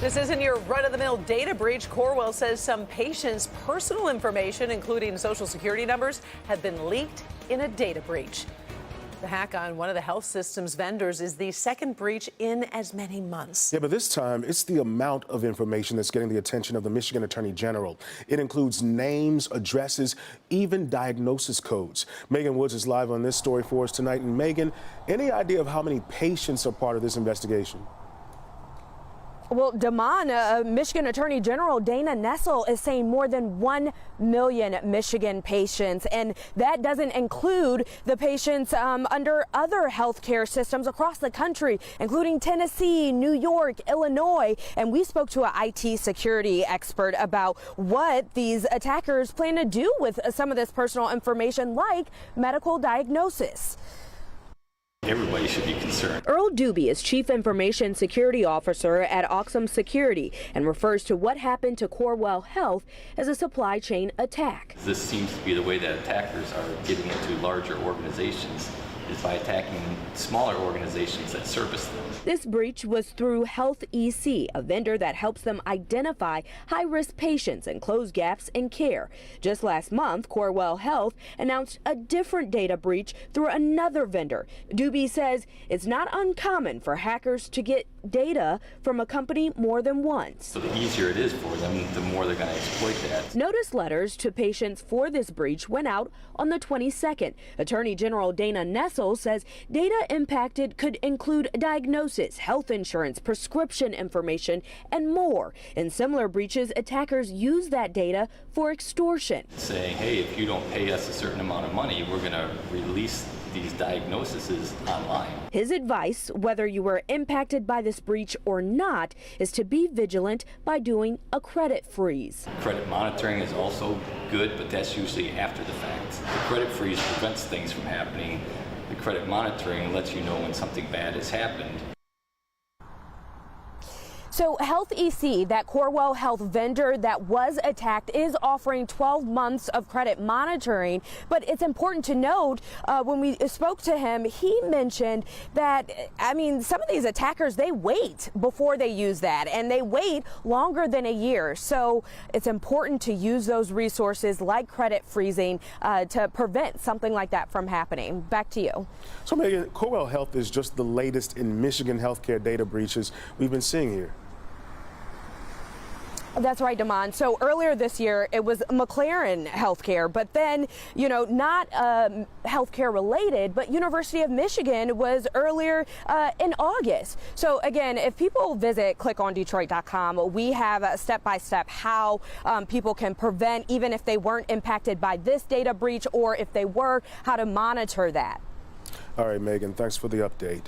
This isn't your run-of-the-mill data breach. Corewell says some patients' personal information, including social security numbers, have been leaked in a data breach. The hack on one of the health system's vendors is the second breach in as many months. Yeah, but this time it's the amount of information that's getting the attention of the Michigan Attorney General. It includes names, addresses, even diagnosis codes. Megan Woods is live on this story for us tonight. And Megan, any idea of how many patients are part of this investigation? Well, Damon, Michigan Attorney General Dana Nessel is saying more than 1 million Michigan patients, and that doesn't include the patients under other health care systems across the country, including Tennessee, New York, Illinois. And we spoke to an IT security expert about what these attackers plan to do with some of this personal information, like medical diagnosis. Everybody should be concerned. Earl Doobie is Chief Information Security Officer at Oxum Security and refers to what happened to Corewell Health as a supply chain attack. This seems to be the way that attackers are getting into larger organizations, is by attacking smaller organizations that service them. This breach was through Health EC, a vendor that helps them identify high-risk patients and close gaps in care. Just last month, Corewell Health announced a different data breach through another vendor. Doobie says it's not uncommon for hackers to get data from a company more than once. So the easier it is for them, the more they're going to exploit that. Notice letters to patients for this breach went out on the 22nd. Attorney General Dana Nessel says data impacted could include diagnosis, health insurance, prescription information, and more. In similar breaches, attackers use that data for extortion. Saying, hey, if you don't pay us a certain amount of money, we're going to release these diagnoses online. His advice, whether you were impacted by this breach or not, is to be vigilant by doing a credit freeze. Credit monitoring is also good, but that's usually after the fact. The credit freeze prevents things from happening. The credit monitoring lets you know when something bad has happened. So Health EC, that Corewell Health vendor that was attacked, is offering 12 months of credit monitoring. But it's important to note, when we spoke to him, he mentioned that, some of these attackers, they wait before they use that, and they wait longer than a year. So it's important to use those resources like credit freezing to prevent something like that from happening. Back to you. So Megan, Corewell Health is just the latest in Michigan healthcare data breaches we've been seeing here. That's right, Damon. So earlier this year, it was McLaren Healthcare, but then, not healthcare related, but University of Michigan was earlier in August. So again, if people visit clickondetroit.com, we have a step-by-step how people can prevent, even if they weren't impacted by this data breach, or if they were, how to monitor that. All right, Megan, thanks for the update.